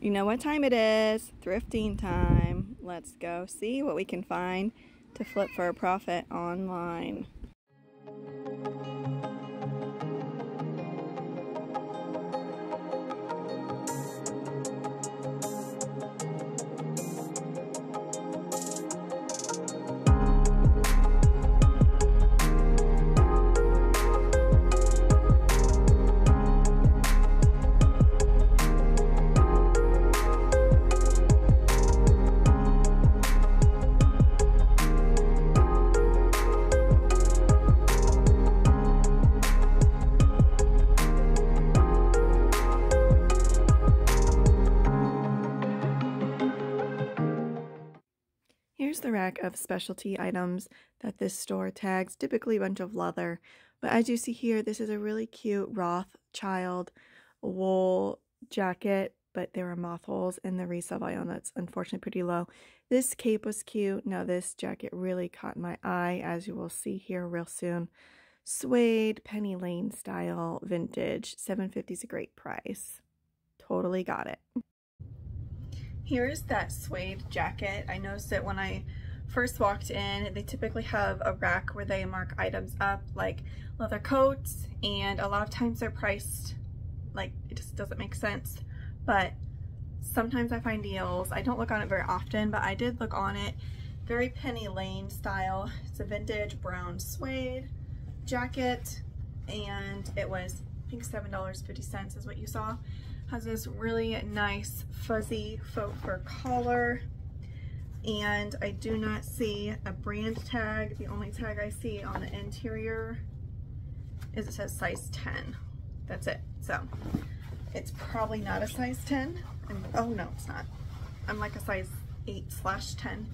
You know what time it is? Thrifting time. Let's go see what we can find to flip for a profit online. Here's the rack of specialty items that this store tags, typically a bunch of leather. But as you see here, this is a really cute Rothschild wool jacket, but there are moth holes in the resale value, and that's unfortunately pretty low. This cape was cute. Now this jacket really caught my eye, as you will see here real soon. Suede, Penny Lane style, vintage. $7.50 is a great price. Totally got it. Here's that suede jacket. I noticed it when I first walked in. They typically have a rack where they mark items up like leather coats, and a lot of times they're priced like it just doesn't make sense, but sometimes I find deals. I don't look on it very often, but I did look on it. Very Penny Lane style. It's a vintage brown suede jacket, and it was, I think, $7.50 is what you saw. Has this really nice fuzzy faux fur collar, and I do not see a brand tag. The only tag I see on the interior is it says size 10. That's it. So it's probably not a size 10. And, oh no, it's not. I'm like a size 8/10.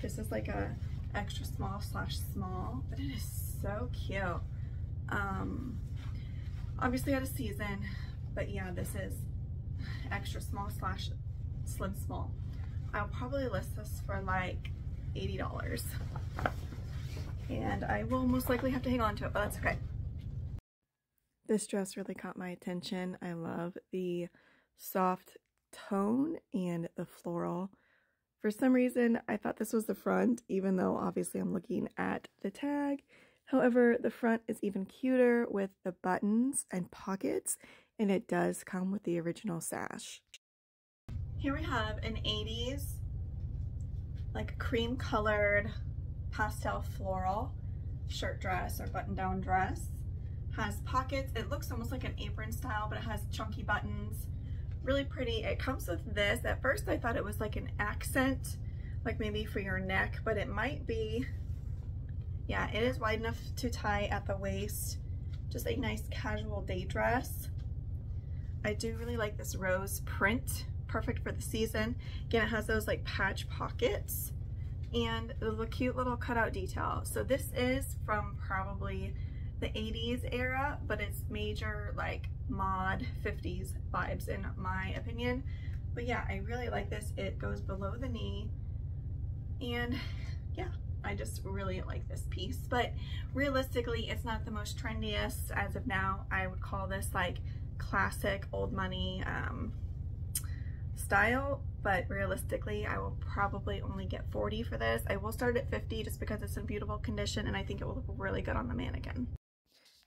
This is like a extra small/small, but it is so cute. Obviously out of season, but yeah, this is extra small/slim small. I'll probably list this for like $80, and I will most likely have to hang on to it, but that's okay. This dress really caught my attention. I love the soft tone and the floral. For some reason, I thought this was the front, even though obviously I'm looking at the tag. However, the front is even cuter with the buttons and pockets, and it does come with the original sash. Here we have an 80s, like cream colored pastel floral shirt dress or button down dress. Has pockets. It looks almost like an apron style, but it has chunky buttons. Really pretty. It comes with this. At first I thought it was like an accent, like maybe for your neck, but it might be, yeah, it is wide enough to tie at the waist. Just a nice casual day dress. I do really like this rose print, perfect for the season. Again, it has those like patch pockets and the cute little cutout detail. So this is from probably the 80s era, but it's major like mod 50s vibes in my opinion. But yeah, I really like this. It goes below the knee, and yeah, I just really like this piece. But realistically, it's not the most trendiest as of now. I would call this like classic old money style, but realistically I will probably only get 40 for this. I will start at 50 just because it's in beautiful condition, and I think it will look really good on the mannequin.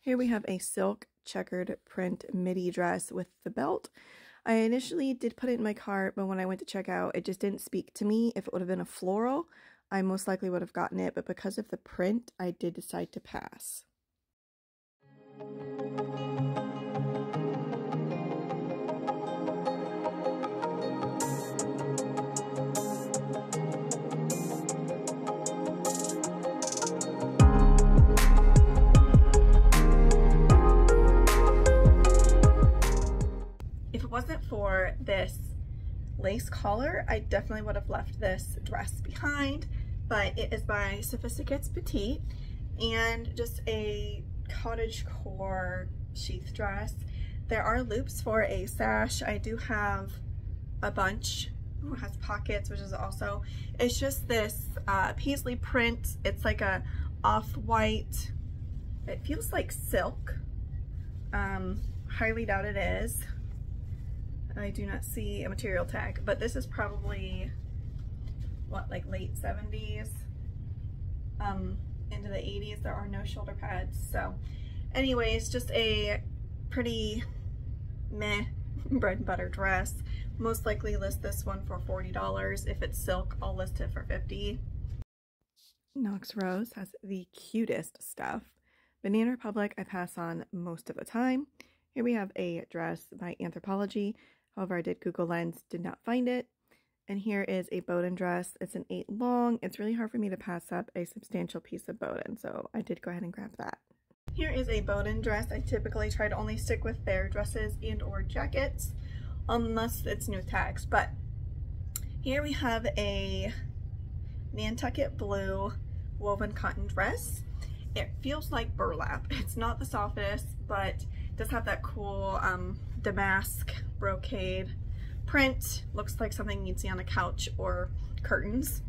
Here we have a silk checkered print midi dress with the belt. I initially did put it in my cart, but when I went to check out, it just didn't speak to me. If it would have been a floral, I most likely would have gotten it, but because of the print, I did decide to pass. If it wasn't for this lace collar, I definitely would have left this dress behind, but it is by Sophisticates Petite and just a cottagecore sheath dress. There are loops for a sash. I do have a bunch. Ooh, it has pockets, which is also, it's just this paisley print. It's like a off-white, it feels like silk. Highly doubt it is. I do not see a material tag, but this is probably, what, like late 70s, into the 80s. There are no shoulder pads. So anyways, just a pretty meh bread and butter dress. Most likely list this one for $40. If it's silk, I'll list it for $50. Knox Rose has the cutest stuff. Banana Republic I pass on most of the time. Here we have a dress by Anthropologie. However, I did Google Lens, did not find it. And here is a Boden dress. It's an 8 long. It's really hard for me to pass up a substantial piece of Boden, so I did go ahead and grab that. Here is a Boden dress. I typically try to only stick with fair dresses and or jackets, unless it's new tags. But here we have a Nantucket blue woven cotton dress. It feels like burlap. It's not the softest, but it does have that cool damask brocade print. Looks like something you'd see on a couch or curtains.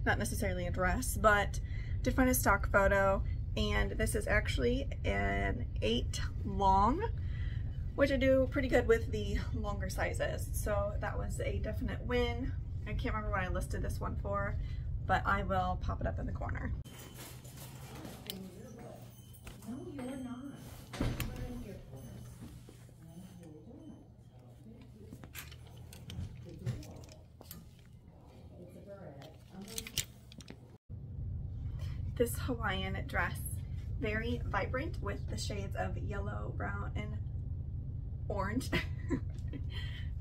Not necessarily a dress, but did find a stock photo, and this is actually an 8 long, which I do pretty good with the longer sizes. So that was a definite win. I can't remember what I listed this one for, but I will pop it up in the corner. No, you're not. This Hawaiian dress, very vibrant with the shades of yellow, brown, and orange.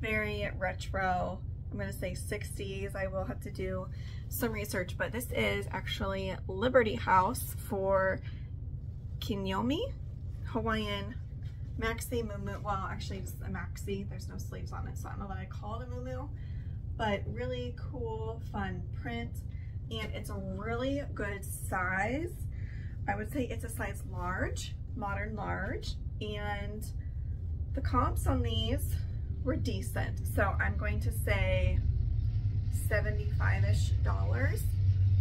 Very retro. I'm gonna say 60s. I will have to do some research, but this is actually Liberty House for Kinyomi, Hawaiian maxi muumuu. Well, actually it's a maxi. There's no sleeves on it, so I don't know that I call it a muumuu, but really cool, fun print. And it's a really good size. I would say it's a size large, modern large, and the comps on these were decent. So I'm going to say $75-ish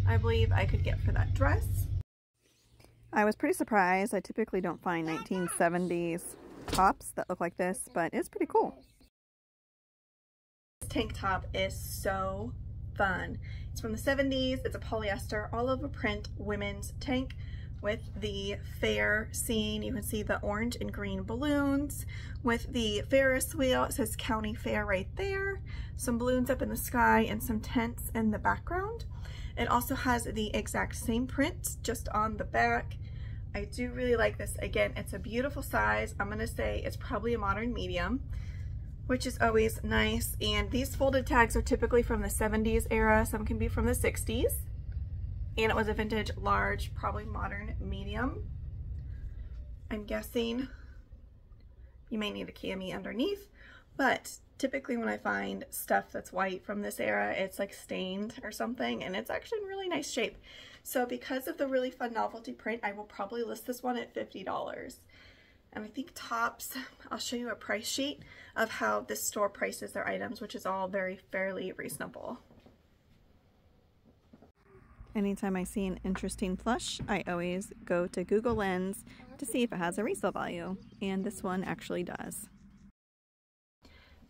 I believe I could get for that dress. I was pretty surprised. I typically don't find 1970s tops that look like this, but it's pretty cool. This tank top is so fun. It's from the 70s. It's a polyester all over print women's tank with the fair scene. You can see the orange and green balloons with the Ferris wheel. It says County Fair right there. Some balloons up in the sky and some tents in the background. It also has the exact same print just on the back. I do really like this. Again, it's a beautiful size. I'm gonna say it's probably a modern medium, which is always nice. And these folded tags are typically from the 70s era. Some can be from the 60s. And it was a vintage large, probably modern medium. I'm guessing you may need a cami underneath, but typically when I find stuff that's white from this era, it's like stained or something, and it's actually in really nice shape. So because of the really fun novelty print, I will probably list this one at $50. And I think tops, I'll show you a price sheet of how this store prices their items, which is all very fairly reasonable. Anytime I see an interesting plush, I always go to Google Lens to see if it has a resale value, and this one actually does.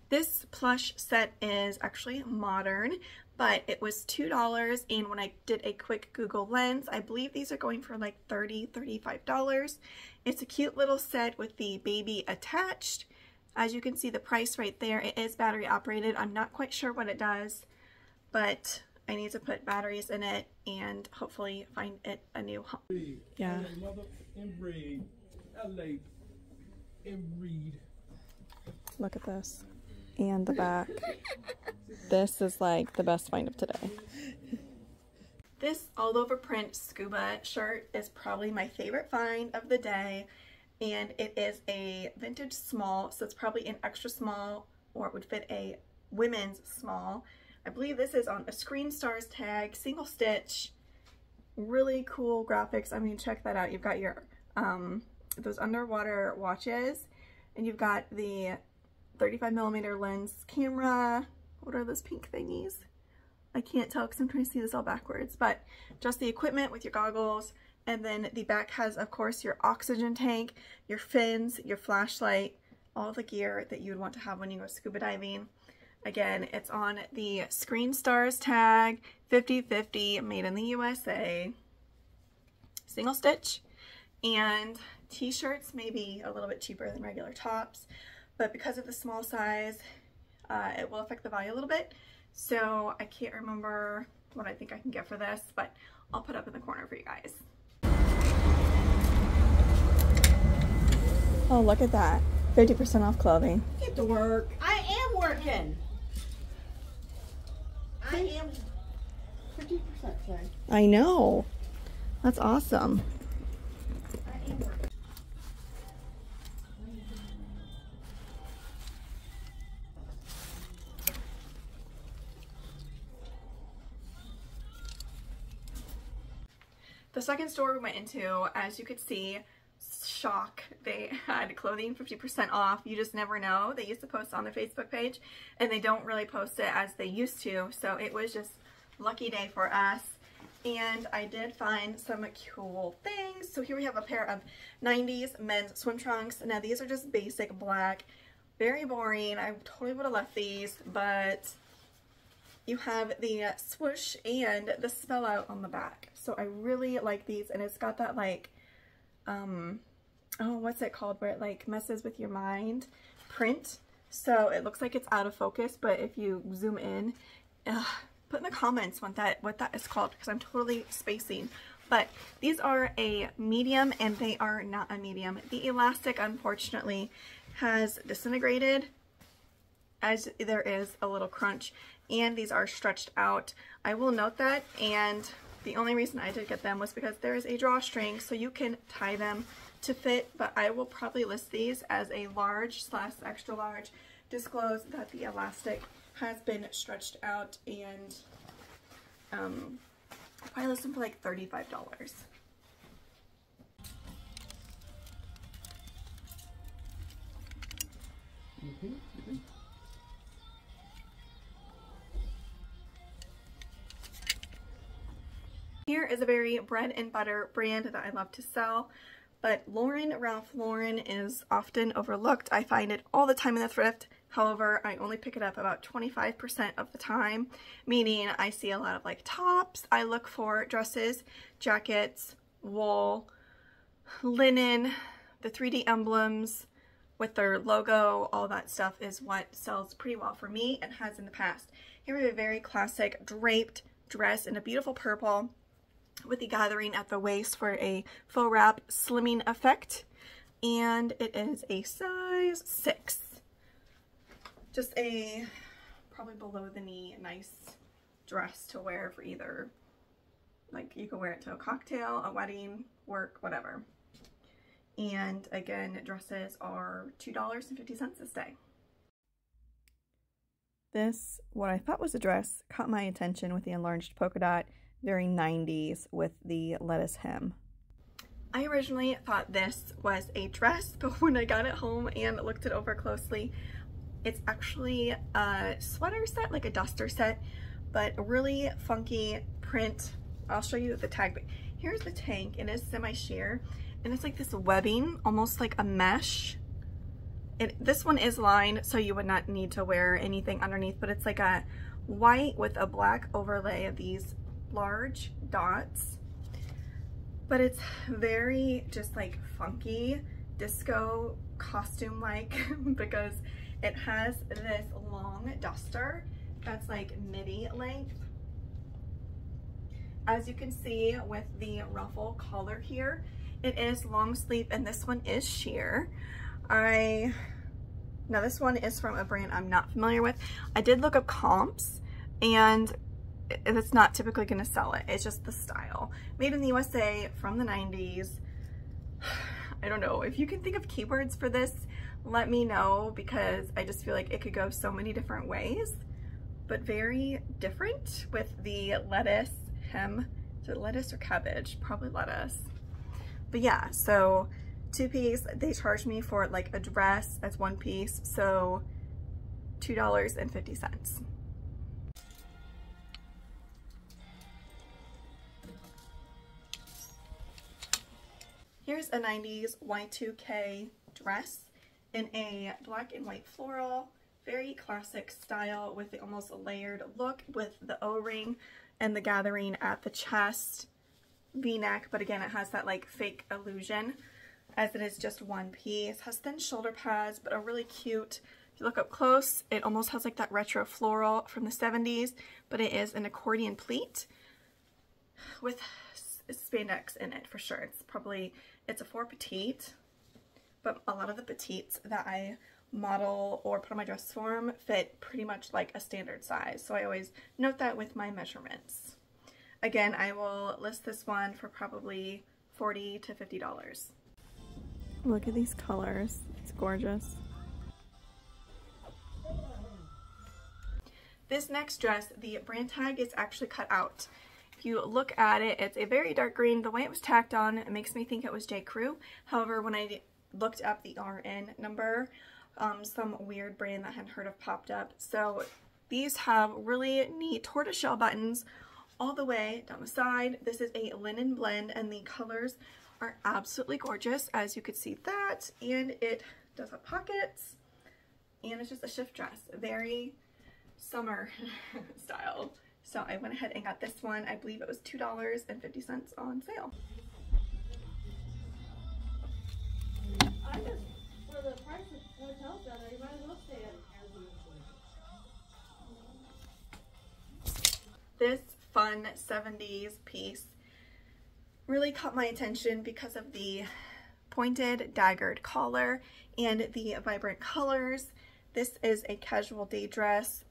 This plush set is actually modern, but it was $2, and when I did a quick Google Lens, I believe these are going for like $30, $35. It's a cute little set with the baby attached. As you can see the price right there, it is battery operated. I'm not quite sure what it does, but I need to put batteries in it and hopefully find it a new home. Yeah. Look at this. And the back. This is like the best find of today. This all over print scuba shirt is probably my favorite find of the day. And it is a vintage small, so it's probably an extra small, or it would fit a women's small. I believe this is on a Screen Stars tag, single stitch, really cool graphics. I mean, check that out. You've got your, those underwater watches, and you've got the 35mm lens camera. What are those pink thingies? I can't tell because I'm trying to see this all backwards, but just the equipment with your goggles. And then the back has, of course, your oxygen tank, your fins, your flashlight, all the gear that you would want to have when you go scuba diving. Again, it's on the Screen Stars tag, 50/50, made in the USA, single stitch, and t-shirts may be a little bit cheaper than regular tops, but because of the small size, it will affect the value a little bit. So I can't remember what I think I can get for this, but I'll put up in the corner for you guys. Oh, look at that. 50% off clothing. Get to work. I am working. I am 50%, sorry. I know. That's awesome. I am working. The second store we went into, as you could see, shock, they had clothing 50% off. You just never know. They used to post on their Facebook page and they don't really post it as they used to, so it was just lucky day for us. And I did find some cool things. So here we have a pair of 90s men's swim trunks. Now these are just basic black, very boring. I totally would have left these, but you have the swoosh and the spell out on the back. So I really like these, and it's got that like, oh, what's it called, where it like messes with your mind print. So it looks like it's out of focus, but if you zoom in, put in the comments what that is called, because I'm totally spacing. But these are a medium, and they are not a medium. The elastic, unfortunately, has disintegrated, as there is a little crunch, and these are stretched out. I will note that, and the only reason I did get them was because there is a drawstring, so you can tie them to fit, but I will probably list these as a large/extra large. Disclose that the elastic has been stretched out, and I probably list them for like $35. Here is a very bread and butter brand that I love to sell, but Ralph Lauren is often overlooked. I find it all the time in the thrift. However, I only pick it up about 25% of the time, meaning I see a lot of like tops. I look for dresses, jackets, wool, linen, the 3D emblems with their logo. All that stuff is what sells pretty well for me and has in the past. Here we have a very classic draped dress in a beautiful purple with the gathering at the waist for a faux wrap slimming effect, and it is a size 6. Just a probably below the knee nice dress to wear for either, like you can wear it to a cocktail, a wedding, work, whatever. And again, dresses are $2.50 this day. This, what I thought was a dress, caught my attention with the enlarged polka dot, very 90s with the lettuce hem. I originally thought this was a dress, but when I got it home and looked it over closely, it's actually a sweater set, like a duster set, but a really funky print. I'll show you the tag, but here's the tank. It is semi-sheer, and it's like this webbing, almost like a mesh. This one is lined, so you would not need to wear anything underneath, but it's like a white with a black overlay of these large dots. But it's very just like funky, disco costume-like because it has this long duster that's like midi length. As you can see with the ruffle collar here, it is long sleeve, and this one is sheer. Now this one is from a brand I'm not familiar with. I did look up comps, and it's not typically going to sell it. It's just the style. Made in the USA from the 90s. I don't know. If you can think of keywords for this, let me know, because I just feel like it could go so many different ways, but very different with the lettuce hem. Is it lettuce or cabbage? Probably lettuce. But yeah, so 2-piece, they charged me for like a dress as 1 piece, so $2.50. Here's a 90s Y2K dress in a black and white floral, very classic style with the almost layered look with the O-ring and the gathering at the chest, V-neck, but again it has that like fake illusion as it is just one piece. Has thin shoulder pads but a really cute, if you look up close, it almost has like that retro floral from the 70s, but it is an accordion pleat with spandex in it for sure. It's a 4 petite, but a lot of the petites that I model or put on my dress form fit pretty much like a standard size, so I always note that with my measurements. Again, I will list this one for probably $40 to $50. Look at these colors, it's gorgeous. This next dress, the brand tag is actually cut out. If you look at it, it's a very dark green. The way it was tacked on, it makes me think it was J. Crew. However, when I looked up the RN number, some weird brand that I hadn't heard of popped up. So these have really neat tortoiseshell buttons all the way down the side. This is a linen blend and the colors are absolutely gorgeous, as you could see that, and it does have pockets, and it's just a shift dress, very summer style. So I went ahead and got this one. I believe it was $2.50 on sale. I just, for the price of hotels down there, you might as well stay at Airbnb. This fun 70s piece really caught my attention because of the pointed daggered collar and the vibrant colors. This is a casual day dress,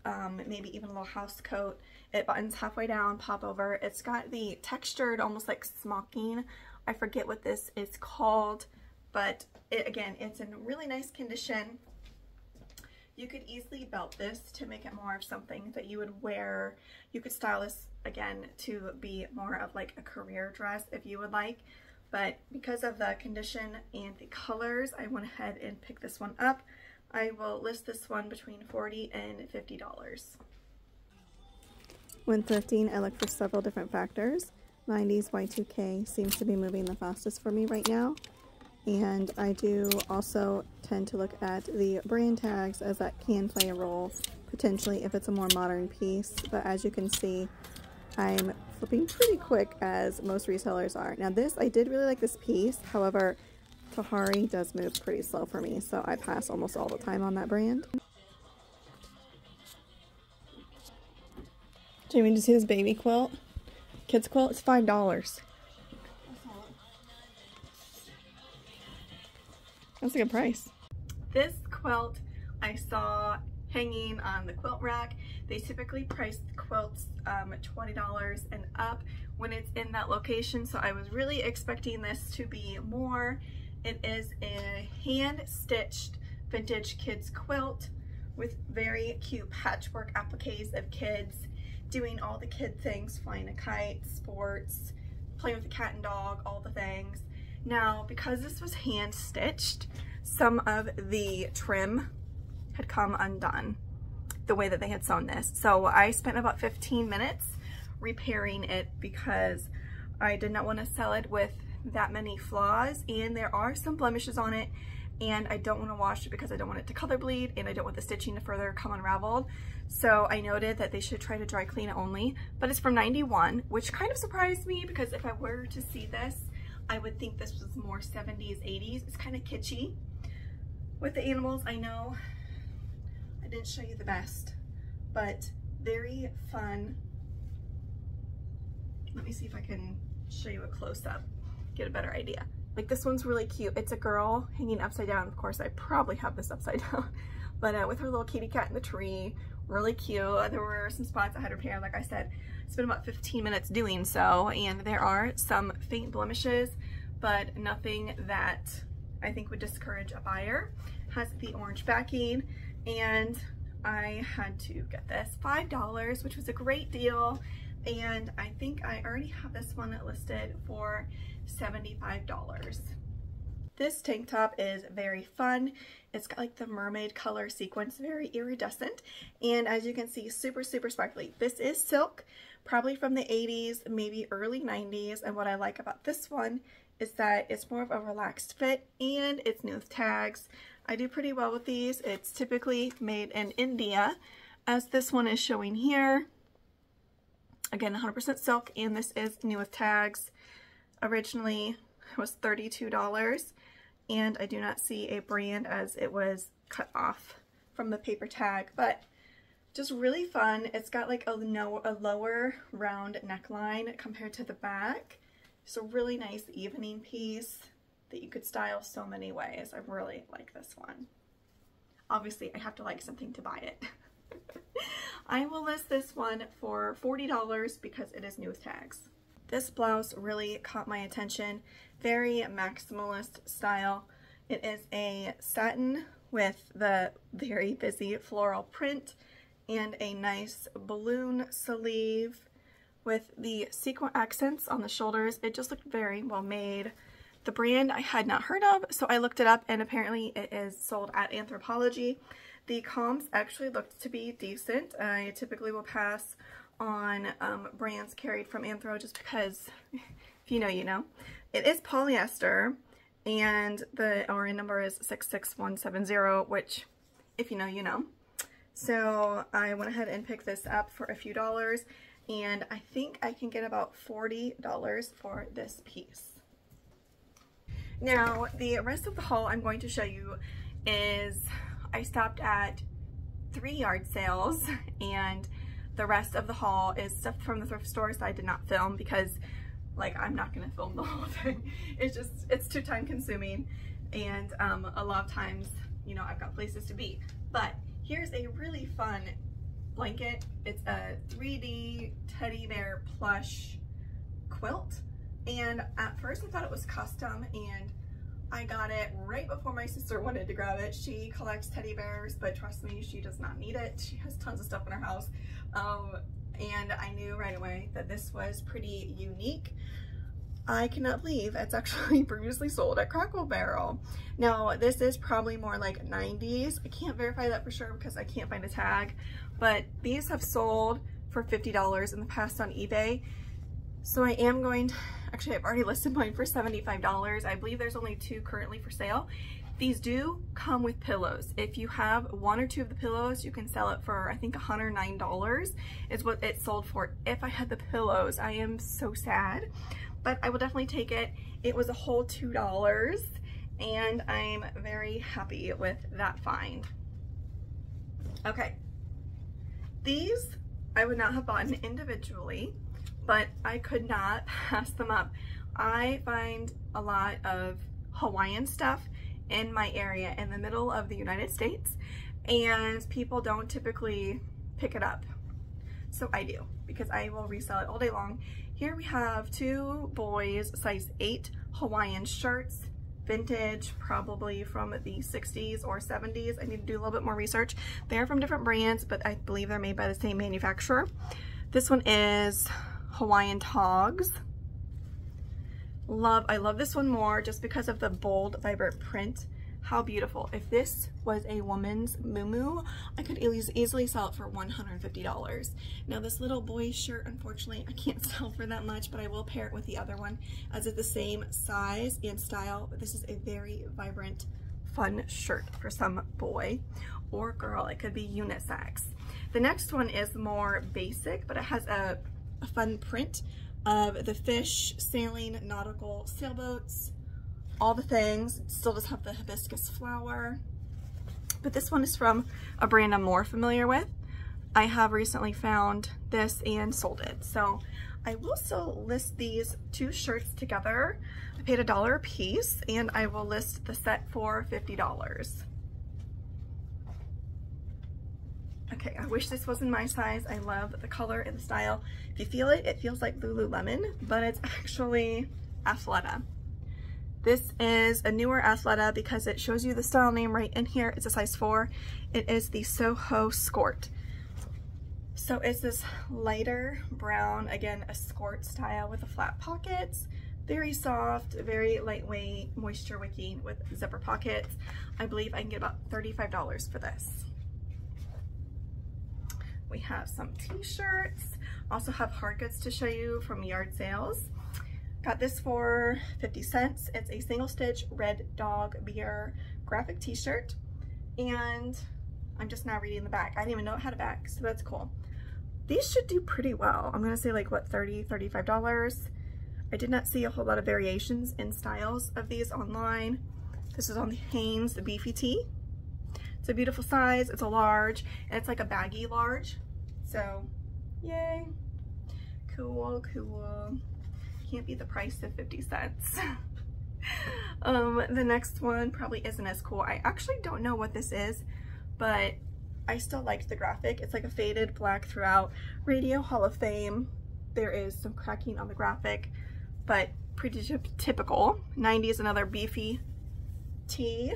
maybe even a little house coat. It buttons halfway down, pop over. It's got the textured, almost like smocking. I forget what this is called, but again, it's in really nice condition. You could easily belt this to make it more of something that you would wear. You could style this again to be more of like a career dress if you would like, but because of the condition and the colors, I went ahead and picked this one up. I will list this one between $40 and $50. When thrifting, I look for several different factors. 90s Y2K seems to be moving the fastest for me right now. And I do also tend to look at the brand tags, as that can play a role potentially if it's a more modern piece. But as you can see, I'm flipping pretty quick, as most resellers are. Now this, I did really like this piece. However, Tahari does move pretty slow for me, so I pass almost all the time on that brand. Jamie, did you see this baby quilt? Kids quilt? It's $5. That's a good price. This quilt I saw hanging on the quilt rack. They typically price quilts $20 and up when it's in that location, so I was really expecting this to be more. It is a hand-stitched vintage kids quilt with very cute patchwork appliques of kids doing all the kid things, flying a kite, sports, playing with a cat and dog, all the things. Now, because this was hand-stitched, some of the trim had come undone the way that they had sewn this. So I spent about 15 minutes repairing it because I did not want to sell it with that many flaws, and there are some blemishes on it, and I don't want to wash it because I don't want it to color bleed, and I don't want the stitching to further come unraveled. So I noted that they should try to dry clean it only, but it's from 91, which kind of surprised me because if I were to see this, I would think this was more 70s, 80s. It's kind of kitschy with the animals. I know I didn't show you the best, but very fun. Let me see if I can show you a close-up, get a better idea. Like, this one's really cute. It's a girl hanging upside down. Of course, I probably have this upside down, but with her little kitty cat in the tree, really cute. There were some spots I had repaired. Like I said, it's been about 15 minutes doing so, and there are some faint blemishes, but nothing that I think would discourage a buyer. Has the orange backing, and I had to get this $5, which was a great deal, and I think I already have this one listed for $75. This tank top is very fun. It's got like the mermaid color sequence, very iridescent, and as you can see, super sparkly. This is silk, probably from the 80s, maybe early 90s, and what I like about this one is that it's more of a relaxed fit, and it's new with tags. I do pretty well with these. It's typically made in India, as this one is showing here. Again, 100% silk, and this is new with tags. Originally it was $32, and I do not see a brand as it was cut off from the paper tag, but just really fun. It's got like a lower round neckline compared to the back. It's a really nice evening piece that you could style so many ways. I really like this one. Obviously, I have to like something to buy it. I will list this one for $40 because it is new with tags. This blouse really caught my attention. Very maximalist style. It is a satin with the very busy floral print and a nice balloon sleeve with the sequin accents on the shoulders. It just looked very well made. The brand I had not heard of, so I looked it up, and apparently it is sold at Anthropologie. The comps actually looked to be decent. I typically will pass on brands carried from Anthro just because, if you know, you know. It is polyester, and the RN number is 66170, which, if you know, you know. So I went ahead and picked this up for a few dollars, and I think I can get about $40 for this piece. Now, the rest of the haul I'm going to show you is I stopped at 3 yard sales, and the rest of the haul is stuff from the thrift stores that I did not film because, like, I'm not going to film the whole thing. It's too time consuming, and a lot of times, you know, I've got places to be. But here's a really fun blanket. It's a 3D teddy bear plush quilt, and at first I thought it was custom, and I got it right before my sister wanted to grab it. She collects teddy bears, but trust me, she does not need it. She has tons of stuff in her house, and I knew right away that this was pretty unique. I cannot believe it's actually previously sold at Crackle Barrel. Now, this is probably more like 90s. I can't verify that for sure because I can't find a tag, but these have sold for $50 in the past on eBay. So I am going to, actually I've already listed mine for $75. I believe there's only 2 currently for sale. These do come with pillows. If you have 1 or 2 of the pillows, you can sell it for, I think, $109 is what it sold for. If I had the pillows, I am so sad. But I will definitely take it. It was a whole $2, and I'm very happy with that find. Okay, these I would not have bought individually, but I could not pass them up. I find a lot of Hawaiian stuff in my area in the middle of the United States, and people don't typically pick it up. So I do, because I will resell it all day long. Here we have 2 boys size 8 Hawaiian shirts, vintage, probably from the 60s or 70s. I need to do a little bit more research. They're from different brands, but I believe they're made by the same manufacturer. This one is Hawaiian Togs. I love this one more just because of the bold, vibrant print. How beautiful. If this was a woman's muumuu, I could easily sell it for $150. Now this little boy's shirt, unfortunately, I can't sell for that much, but I will pair it with the other one as it's the same size and style. But this is a very vibrant, fun shirt for some boy or girl. It could be unisex. The next one is more basic, but it has a fun print of the fish sailing nautical sailboats. All the things. It still does have the hibiscus flower, but this one is from a brand I'm more familiar with. I have recently found this and sold it, so I will still list these 2 shirts together. I paid $1 a piece, and I will list the set for $50. Okay, I wish this wasn't my size. I love the color and the style. If you feel it, it feels like Lululemon, but it's actually Athleta. This is a newer Athleta because it shows you the style name right in here. It's a size 4. It is the Soho Skort. So it's this lighter brown, again, a skort style with the flat pockets. Very soft, very lightweight, moisture wicking with zipper pockets. I believe I can get about $35 for this. We have some t-shirts. Also have hard goods to show you from yard sales. Got this for 50 cents. It's a single stitch red dog beer graphic t-shirt, and I'm just now reading the back. I didn't even know it had a back, so that's cool. These should do pretty well. I'm gonna say like what, $30, $35. I did not see a whole lot of variations in styles of these online. This is on the Hanes, the beefy tee. It's a beautiful size, it's a large, and it's like a baggy large. So, yay. Cool, cool. Can't beat the price of 50 cents. The next one probably isn't as cool. I actually don't know what this is, but I still liked the graphic. It's like a faded black throughout. Radio Hall of Fame. There is some cracking on the graphic, but pretty typical. 90s, another beefy tee,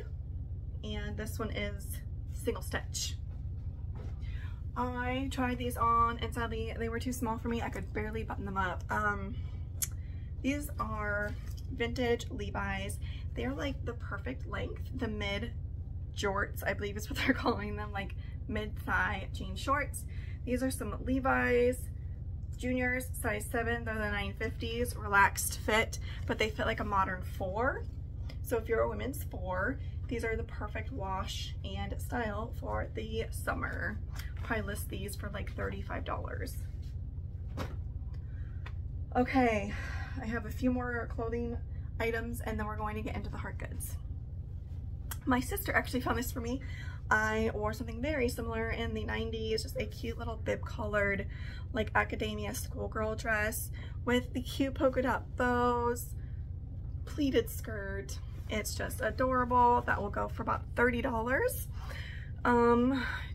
and this one is single stitch. I tried these on, and sadly they were too small for me. I could barely button them up. These are vintage Levi's. They're like the perfect length, the mid jorts, I believe is what they're calling them, like mid-thigh jean shorts. These are some Levi's Juniors, size 7. They're the 950s, relaxed fit, but they fit like a modern 4. So if you're a women's 4, these are the perfect wash and style for the summer. Probably list these for like $35. Okay, I have a few more clothing items and then we're going to get into the hard goods. My sister actually found this for me. I wore something very similar in the 90s, just a cute little bib collared like academia schoolgirl dress with the cute polka dot bows, pleated skirt. It's just adorable. That will go for about $30.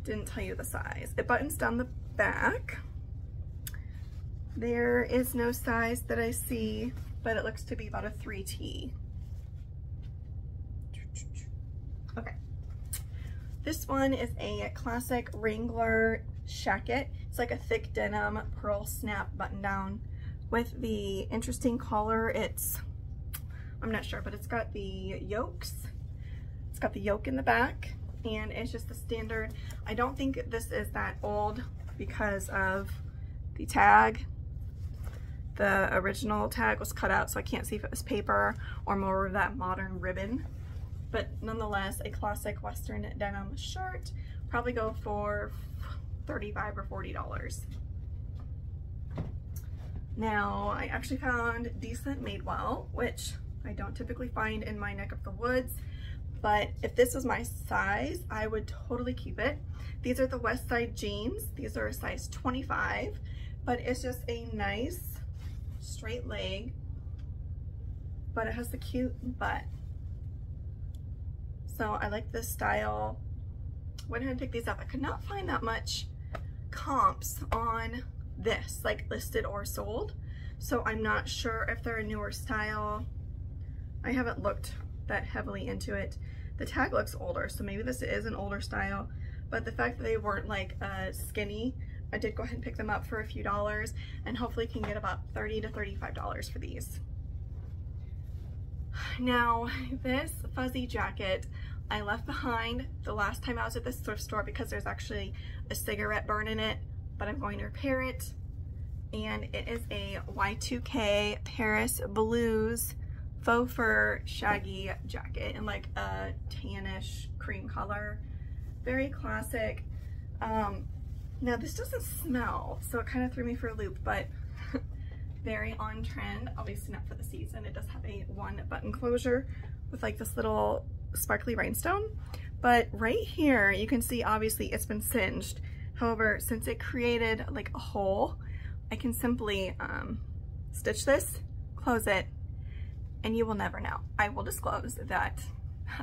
Didn't tell you the size. It buttons down the back. There is no size that I see, but it looks to be about a 3T. Okay. This one is a classic Wrangler shacket. It's like a thick denim pearl snap button down with the interesting collar. I'm not sure, but it's got the yokes. It's got the yoke in the back, and it's just the standard. I don't think this is that old because of the tag. The original tag was cut out, so I can't see if it was paper or more of that modern ribbon. But nonetheless, a classic Western denim shirt. Probably go for $35 or $40. Now, I actually found decent Madewell, which I don't typically find in my neck of the woods, but if this was my size, I would totally keep it. These are the West Side jeans. These are a size 25, but it's just a nice straight leg, but it has the cute butt. So I like this style. Went ahead and picked these up. I could not find that much comps on this, like listed or sold, so I'm not sure if they're a newer style. I haven't looked that heavily into it. The tag looks older, so maybe this is an older style, but the fact that they weren't like skinny, I did go ahead and pick them up for a few dollars, and hopefully can get about $30 to $35 for these. Now, this fuzzy jacket I left behind the last time I was at this thrift store because there's actually a cigarette burn in it, but I'm going to repair it. And it is a Y2K Paris Blues faux fur shaggy jacket in like a tannish cream color. Very classic. Now this doesn't smell, so it kind of threw me for a loop, but very on trend, obviously not for the season. It does have a one button closure with like this little sparkly rhinestone, but right here you can see obviously it's been singed. However, since it created like a hole, I can simply stitch this, close it, and you will never know. I will disclose that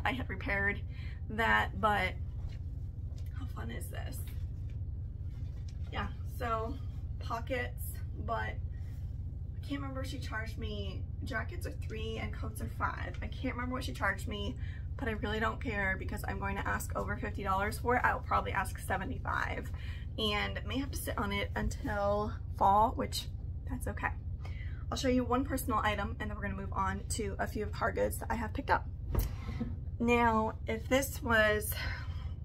I had repaired that, but how fun is this? Yeah, so pockets, but I can't remember if she charged me, jackets are $3 and coats are $5. I can't remember what she charged me, but I really don't care because I'm going to ask over $50 for it. I'll probably ask $75 and may have to sit on it until fall, which that's okay. I'll show you one personal item and then we're going to move on to a few of hard goods that I have picked up. Now, if this was,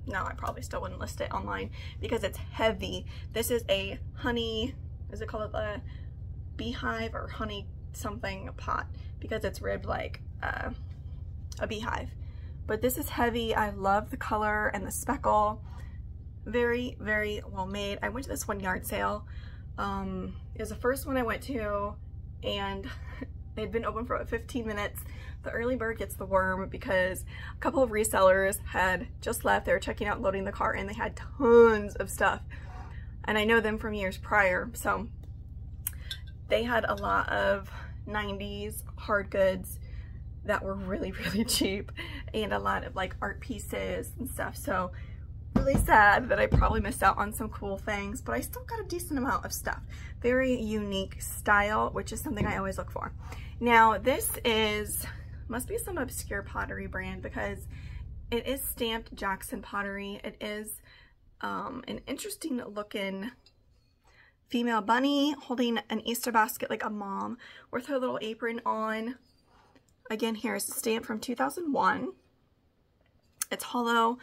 no, I probably still wouldn't list it online because it's heavy. This is a honey, is it called a beehive or honey something pot because it's ribbed like a beehive. but this is heavy. I love the color and the speckle. Very, very well made. I went to this one yard sale. It was the first one I went to, and they'd been open for about 15 minutes. The early bird gets the worm because a couple of resellers had just left. They were checking out, loading the cart, and they had tons of stuff. And I know them from years prior, so they had a lot of 90s hard goods that were really, really cheap, and a lot of like art pieces and stuff. So really sad that I probably missed out on some cool things, but I still got a decent amount of stuff. Very unique style, which is something I always look for. Now this must be some obscure pottery brand because it is stamped Jackson Pottery. It is an interesting looking female bunny holding an Easter basket like a mom with her little apron on. Again, here's a stamp from 2001. It's hollow.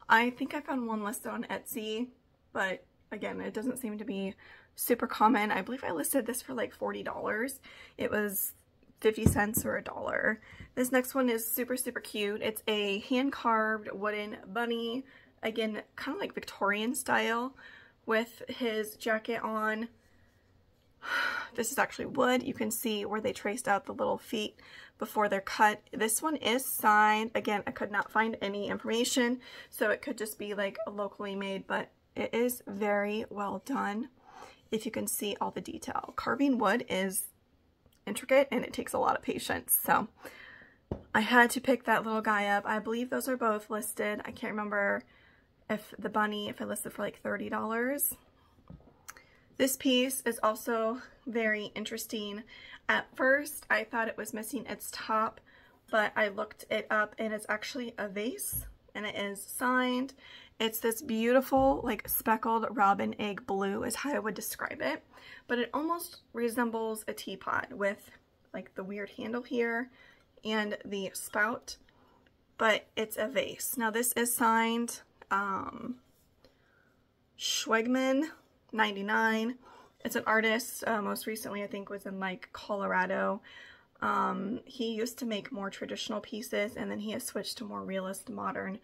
I think I found one listed on Etsy, but again, it doesn't seem to be super common. I believe I listed this for like $40. It was 50 cents or $1. This next one is super, super cute. It's a hand-carved wooden bunny. Again, kind of like Victorian style with his jacket on. This is actually wood. You can see where they traced out the little feet before they're cut. This one is signed. Again, I could not find any information, so it could just be like locally made, but it is very well done. If you can see all the detail. Carving wood is intricate and it takes a lot of patience, so I had to pick that little guy up. I believe those are both listed. I can't remember if the bunny, if I listed for like $30. This piece is also very interesting. At first, I thought it was missing its top, but I looked it up and it's actually a vase and it is signed. It's this beautiful, like speckled robin egg blue is how I would describe it, but it almost resembles a teapot with like the weird handle here and the spout, but it's a vase. Now this is signed Schwegman 99. It's an artist, most recently I think was in like Colorado. He used to make more traditional pieces and then he has switched to more realist modern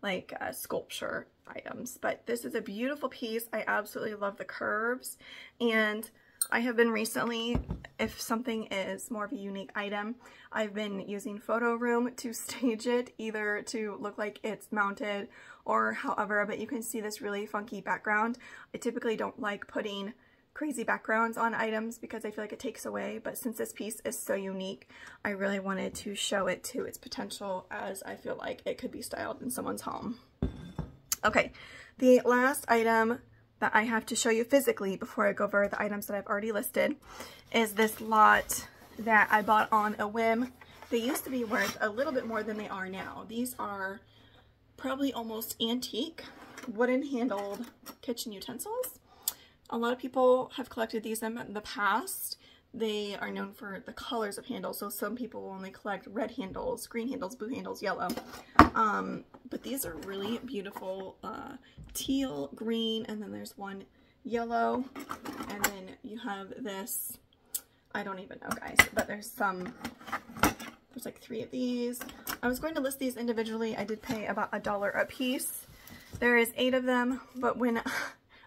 like sculpture items. But this is a beautiful piece. I absolutely love the curves, and I have been recently, if something is more of a unique item, I've been using Photo Room to stage it, either to look like it's mounted or however, but you can see this really funky background. I typically don't like putting crazy backgrounds on items because I feel like it takes away, but since this piece is so unique, I really wanted to show it to its potential, as I feel like it could be styled in someone's home. Okay, the last item that I have to show you physically before I go over the items that I've already listed is this lot that I bought on a whim. They used to be worth a little bit more than they are now. These are probably almost antique wooden handled kitchen utensils. A lot of people have collected these in the past. They are known for the colors of handles, so some people will only collect red handles, green handles, blue handles, yellow. But these are really beautiful teal, green, and then there's one yellow, and then you have this, I don't even know guys, but there's like 3 of these. I was going to list these individually. I did pay about $1 a piece. There is 8 of them, but when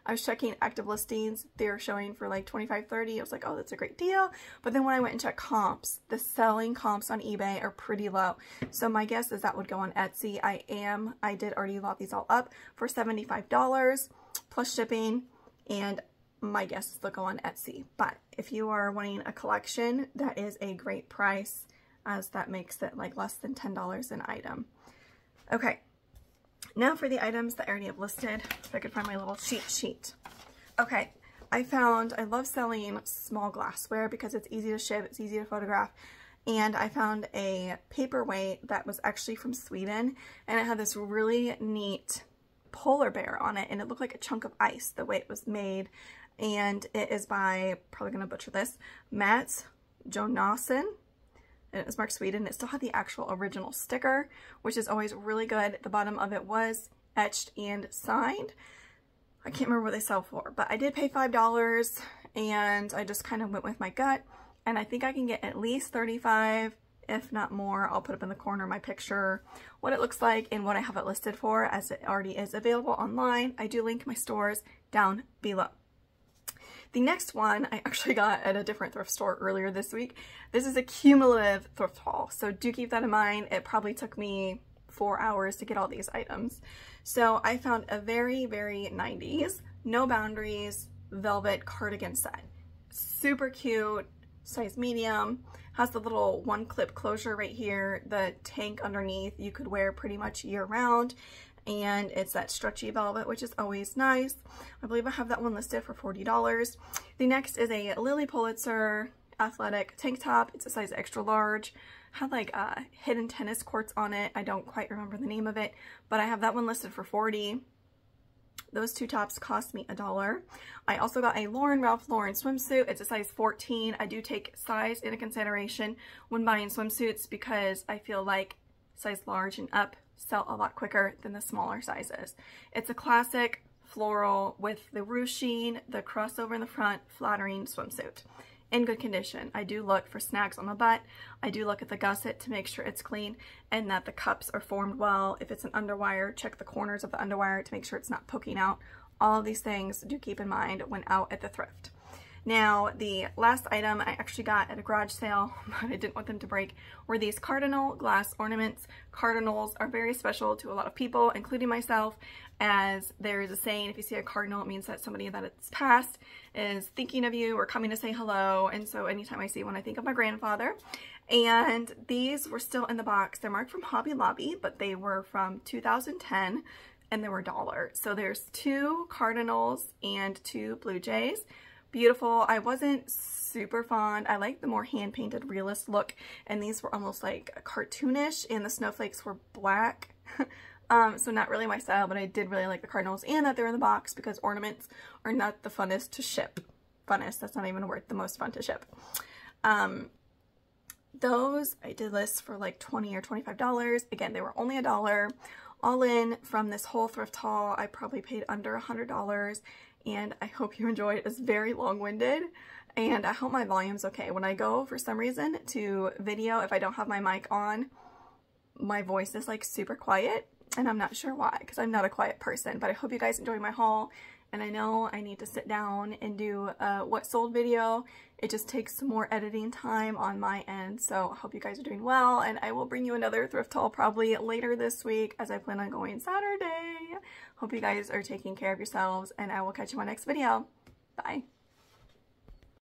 I was checking active listings, they were showing for like $25, $30. I was like, oh, that's a great deal. But then when I went and checked comps, the selling comps on eBay are pretty low. So my guess is that would go on Etsy. I did already lot these all up for $75 plus shipping, and my guess is they'll go on Etsy. But if you are wanting a collection, that is a great price, as that makes it like less than $10 an item. Okay. Now for the items that I already have listed, if I could find my little cheat sheet. Okay, I love selling small glassware because it's easy to ship, it's easy to photograph, and I found a paperweight that was actually from Sweden, and it had this really neat polar bear on it, and it looked like a chunk of ice the way it was made, and it is by, probably gonna butcher this, Mats Jonasson. And it was marked Sweden. It still had the actual original sticker, which is always really good. The bottom of it was etched and signed. I can't remember what they sell for, but I did pay $5, and I just kind of went with my gut, and I think I can get at least 35, if not more. I'll put up in the corner my picture, what it looks like, and what I have it listed for, as it already is available online. I do link my stores down below. The next one I actually got at a different thrift store earlier this week. This is a cumulative thrift haul, so do keep that in mind. It probably took me 4 hours to get all these items. So I found a very, very 90s, no boundaries, velvet cardigan set. Super cute, size medium, has the little one clip closure right here, the tank underneath you could wear pretty much year round, and it's that stretchy velvet, which is always nice. I believe I have that one listed for $40. The next is a Lilly Pulitzer athletic tank top. It's a size extra large. Had like hidden tennis courts on it. I don't quite remember the name of it, but I have that one listed for $40. Those two tops cost me $1. I also got a Ralph Lauren swimsuit. It's a size 14. I do take size into consideration when buying swimsuits because I feel like size large and up sell a lot quicker than the smaller sizes. It's a classic floral with the ruching, the crossover in the front, flattering swimsuit. In good condition. I do look for snags on the butt. I do look at the gusset to make sure it's clean and that the cups are formed well. If it's an underwire, check the corners of the underwire to make sure it's not poking out. All of these things do keep in mind when out at the thrift. Now, the last item I actually got at a garage sale, but I didn't want them to break, were these cardinal glass ornaments. Cardinals are very special to a lot of people, including myself, as there is a saying, if you see a cardinal, it means that somebody that it's passed is thinking of you or coming to say hello. And so anytime I see one, I think of my grandfather. And these were still in the box. They're marked from Hobby Lobby, but they were from 2010 and they were $1. So there's 2 cardinals and 2 blue jays. Beautiful. I wasn't super fond. I like the more hand-painted realist look, and these were almost like cartoonish, and the snowflakes were black. So not really my style, but I did really like the cardinals and that they're in the box because ornaments are not the funnest to ship. Funnest, that's not even a word, the most fun to ship. Those I did list for like $20 or $25. Again, they were only $1. All in from this whole thrift haul, I probably paid under $100. And I hope you enjoyed it. It's very long-winded, and I hope my volume's okay. When I go, for some reason, to video, if I don't have my mic on, my voice is like super quiet, and I'm not sure why, because I'm not a quiet person. But I hope you guys enjoyed my haul, and I know I need to sit down and do a what sold video. It just takes some more editing time on my end, so I hope you guys are doing well, and I will bring you another thrift haul probably later this week, as I plan on going Saturday. Hope you guys are taking care of yourselves, and I will catch you in my next video. Bye.